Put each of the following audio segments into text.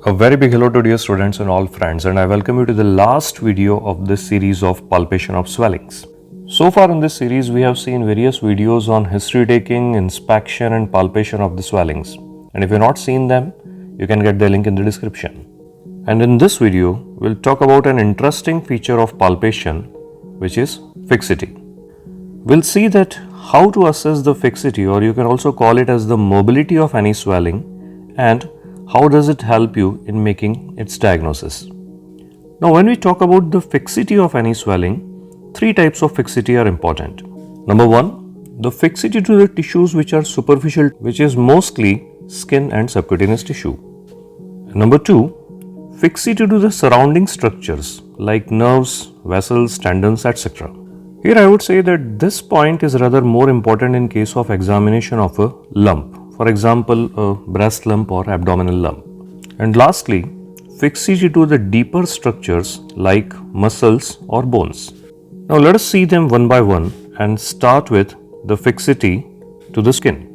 A very big hello to dear students and all friends, and I welcome you to the last video of this series of palpation of swellings. So far in this series we have seen various videos on history taking, inspection and palpation of the swellings, and if you have not seen them you can get the link in the description. And in this video we'll talk about an interesting feature of palpation, which is fixity. We'll see that how to assess the fixity, or you can also call it as the mobility of any swelling, and how does it help you in making its diagnosis. Now when we talk about the fixity of any swelling, three types of fixity are important. Number one, the fixity to the tissues which are superficial, which is mostly skin and subcutaneous tissue. Number two, fixity to the surrounding structures like nerves, vessels, tendons, etc. Here I would say that this point is rather more important in case of examination of a lump. For example, a breast lump or abdominal lump. And lastly, fixity to the deeper structures like muscles or bones. Now let us see them one by one and start with the fixity to the skin.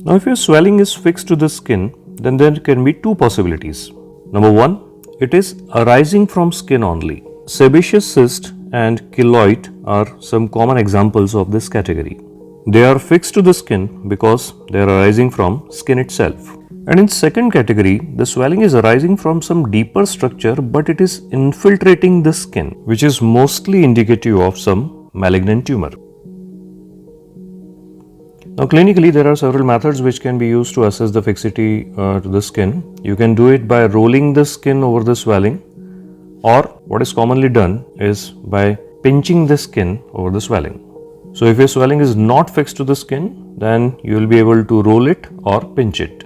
Now if your swelling is fixed to the skin, then there can be two possibilities. Number one, it is arising from skin only. Sebaceous cyst and keloid are some common examples of this category. They are fixed to the skin because they are arising from skin itself. And in second category, the swelling is arising from some deeper structure, but it is infiltrating the skin, which is mostly indicative of some malignant tumor. Now clinically there are several methods which can be used to assess the fixity to the skin. You can do it by rolling the skin over the swelling, or what is commonly done is by pinching the skin over the swelling. So if your swelling is not fixed to the skin, then you will be able to roll it or pinch it.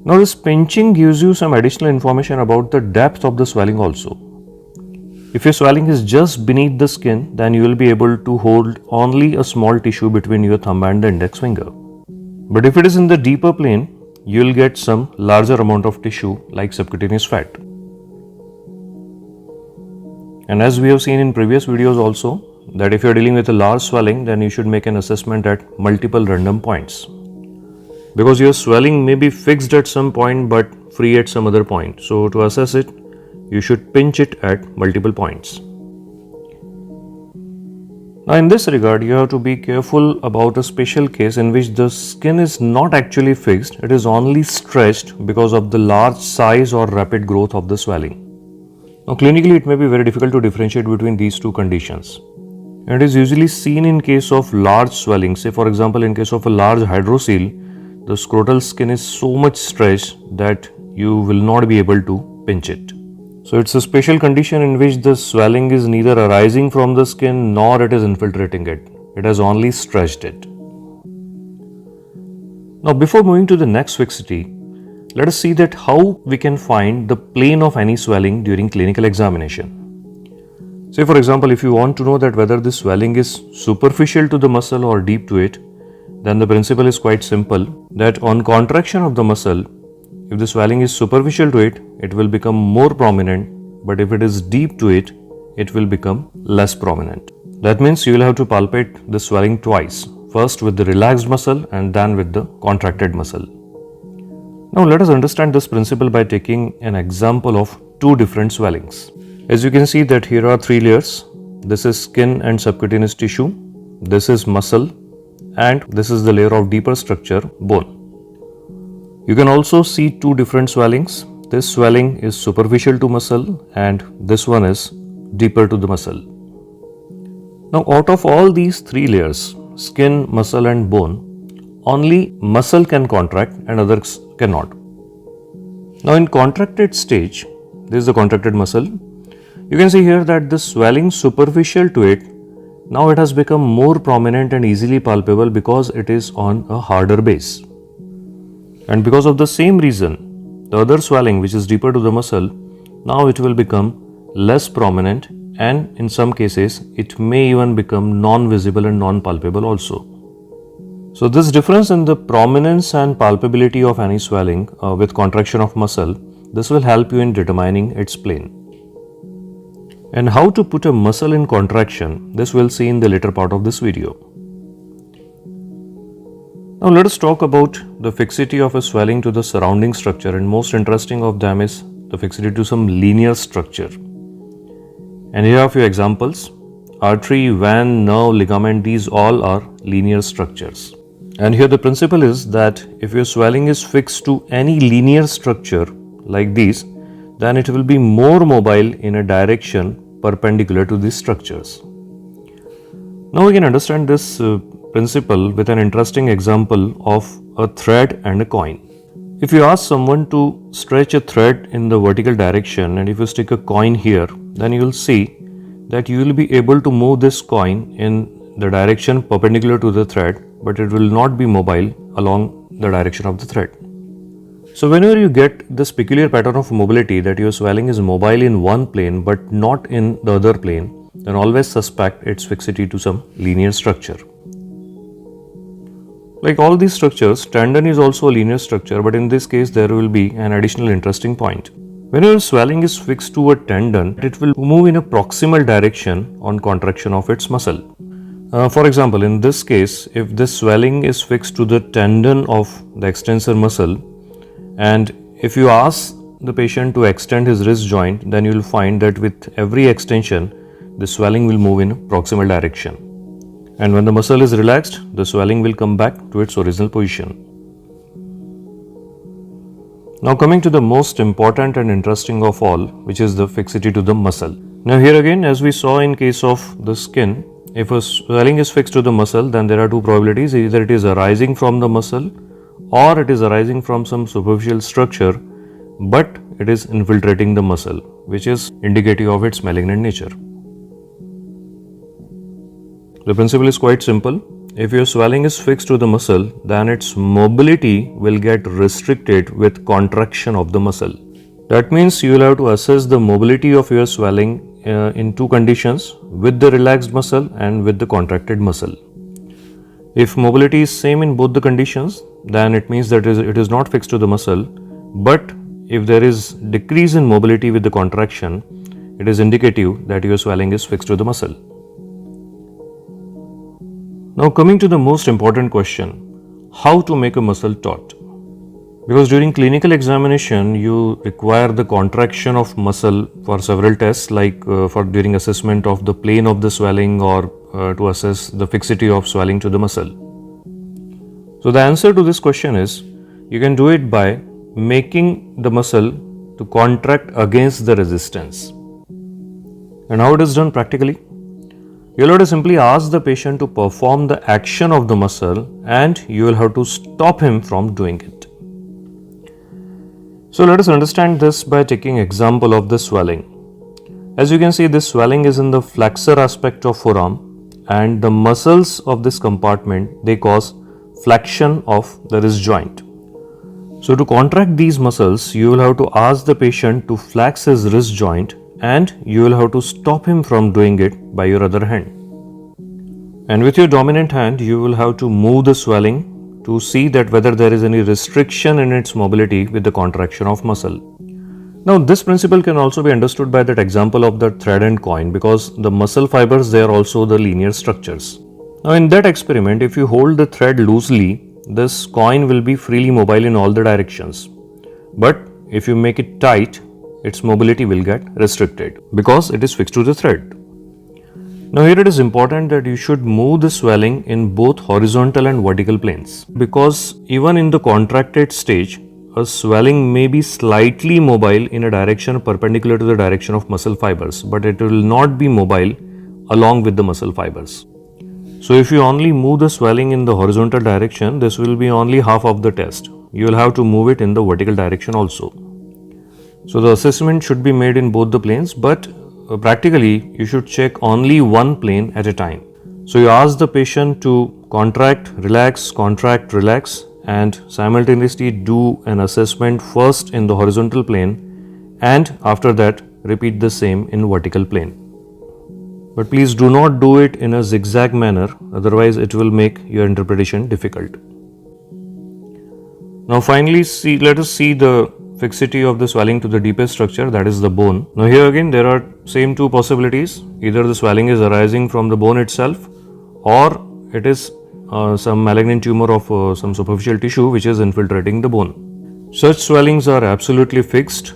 Now this pinching gives you some additional information about the depth of the swelling also. If your swelling is just beneath the skin, then you will be able to hold only a small tissue between your thumb and the index finger. But if it is in the deeper plane, you will get some larger amount of tissue like subcutaneous fat. And as we have seen in previous videos also, that if you are dealing with a large swelling, then you should make an assessment at multiple random points. Because your swelling may be fixed at some point but free at some other point. So to assess it, you should pinch it at multiple points. Now in this regard, you have to be careful about a special case in which the skin is not actually fixed, it is only stretched because of the large size or rapid growth of the swelling. Now clinically it may be very difficult to differentiate between these two conditions. It is usually seen in case of large swelling. Say for example, in case of a large hydrocele, the scrotal skin is so much stretched that you will not be able to pinch it. So it's a special condition in which the swelling is neither arising from the skin nor it is infiltrating it. It has only stretched it. Now before moving to the next fixity, let us see that how we can find the plane of any swelling during clinical examination. Say for example, if you want to know that whether this swelling is superficial to the muscle or deep to it, then the principle is quite simple, that on contraction of the muscle, if the swelling is superficial to it, it will become more prominent, but if it is deep to it, it will become less prominent. That means you will have to palpate the swelling twice, first with the relaxed muscle and then with the contracted muscle. Now let us understand this principle by taking an example of two different swellings. As you can see that here are three layers. This is skin and subcutaneous tissue, this is muscle, and this is the layer of deeper structure, bone. You can also see two different swellings. This swelling is superficial to muscle and this one is deeper to the muscle. Now out of all these three layers, skin, muscle and bone, only muscle can contract and others cannot. Now in contracted stage, this is the contracted muscle. You can see here that the swelling superficial to it, now it has become more prominent and easily palpable because it is on a harder base. And because of the same reason, the other swelling which is deeper to the muscle, now it will become less prominent, and in some cases it may even become non-visible and non-palpable also. So this difference in the prominence and palpability of any swelling with contraction of muscle, this will help you in determining its plane. And how to put a muscle in contraction, this we'll see in the later part of this video. Now let us talk about the fixity of a swelling to the surrounding structure, and most interesting of them is the fixity to some linear structure. And here are a few examples. Artery, vein, nerve, ligament, these all are linear structures. And here the principle is that if your swelling is fixed to any linear structure like these, then it will be more mobile in a direction perpendicular to these structures. Now we can understand this principle with an interesting example of a thread and a coin. If you ask someone to stretch a thread in the vertical direction, and if you stick a coin here, then you will see that you will be able to move this coin in the direction perpendicular to the thread, but it will not be mobile along the direction of the thread. So whenever you get this peculiar pattern of mobility, that your swelling is mobile in one plane but not in the other plane, then always suspect its fixity to some linear structure. Like all these structures, tendon is also a linear structure, but in this case there will be an additional interesting point. Whenever swelling is fixed to a tendon, it will move in a proximal direction on contraction of its muscle. For example, in this case, if this swelling is fixed to the tendon of the extensor muscle, and if you ask the patient to extend his wrist joint, then you will find that with every extension, the swelling will move in proximal direction. And when the muscle is relaxed, the swelling will come back to its original position. Now coming to the most important and interesting of all, which is the fixity to the muscle. Now here again, as we saw in case of the skin, if a swelling is fixed to the muscle, then there are two probabilities: either it is arising from the muscle or it is arising from some superficial structure, but it is infiltrating the muscle, which is indicative of its malignant nature. The principle is quite simple. If your swelling is fixed to the muscle, then its mobility will get restricted with contraction of the muscle. That means you will have to assess the mobility of your swelling in two conditions: with the relaxed muscle and with the contracted muscle. If mobility is same in both the conditions, then it means that it is not fixed to the muscle. But if there is decrease in mobility with the contraction, it is indicative that your swelling is fixed to the muscle. Now coming to the most important question, how to make a muscle taut? Because during clinical examination, you require the contraction of muscle for several tests, like for during assessment of the plane of the swelling, or to assess the fixity of swelling to the muscle. So the answer to this question is, you can do it by making the muscle to contract against the resistance. And how it is done practically? You will have to simply ask the patient to perform the action of the muscle, and you will have to stop him from doing it. So let us understand this by taking example of the swelling. As you can see, this swelling is in the flexor aspect of forearm, and the muscles of this compartment, they cause flexion of the wrist joint. So to contract these muscles, you will have to ask the patient to flex his wrist joint, and you will have to stop him from doing it by your other hand. And with your dominant hand, you will have to move the swelling to see that whether there is any restriction in its mobility with the contraction of muscle. Now this principle can also be understood by that example of the thread and coin, because the muscle fibers, they are also the linear structures. Now in that experiment, if you hold the thread loosely, this coin will be freely mobile in all the directions. But if you make it tight, its mobility will get restricted because it is fixed to the thread. Now here it is important that you should move the swelling in both horizontal and vertical planes, because even in the contracted stage, a swelling may be slightly mobile in a direction perpendicular to the direction of muscle fibers, but it will not be mobile along with the muscle fibers. So if you only move the swelling in the horizontal direction, this will be only half of the test. You will have to move it in the vertical direction also. So the assessment should be made in both the planes, but practically you should check only one plane at a time. So you ask the patient to contract, relax, and simultaneously do an assessment first in the horizontal plane, and after that repeat the same in vertical plane. But please do not do it in a zigzag manner, otherwise it will make your interpretation difficult. Now finally, let us see the fixity of the swelling to the deepest structure, that is the bone. Now here again there are same two possibilities: either the swelling is arising from the bone itself, or it is some malignant tumor of some superficial tissue which is infiltrating the bone. Such swellings are absolutely fixed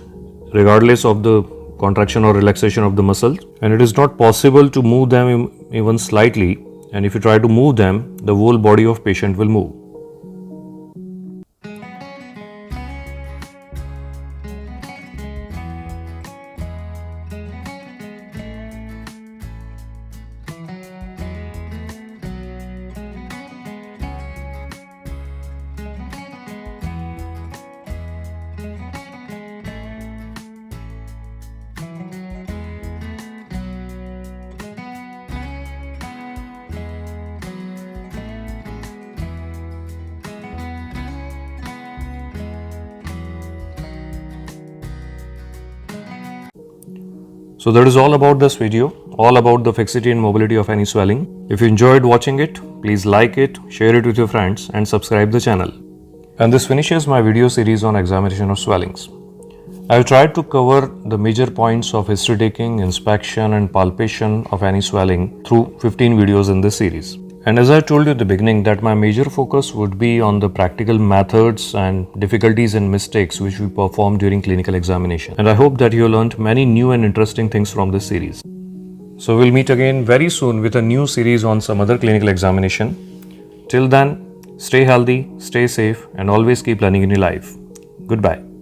regardless of the contraction or relaxation of the muscles, and it is not possible to move them even slightly, and if you try to move them, the whole body of patient will move. So that is all about this video, all about the fixity and mobility of any swelling. If you enjoyed watching it, please like it, share it with your friends and subscribe the channel. And this finishes my video series on examination of swellings. I have tried to cover the major points of history taking, inspection and palpation of any swelling through 15 videos in this series. And as I told you at the beginning that my major focus would be on the practical methods and difficulties and mistakes which we perform during clinical examination. And I hope that you learned many new and interesting things from this series. So we'll meet again very soon with a new series on some other clinical examination. Till then, stay healthy, stay safe and always keep learning in your life. Goodbye.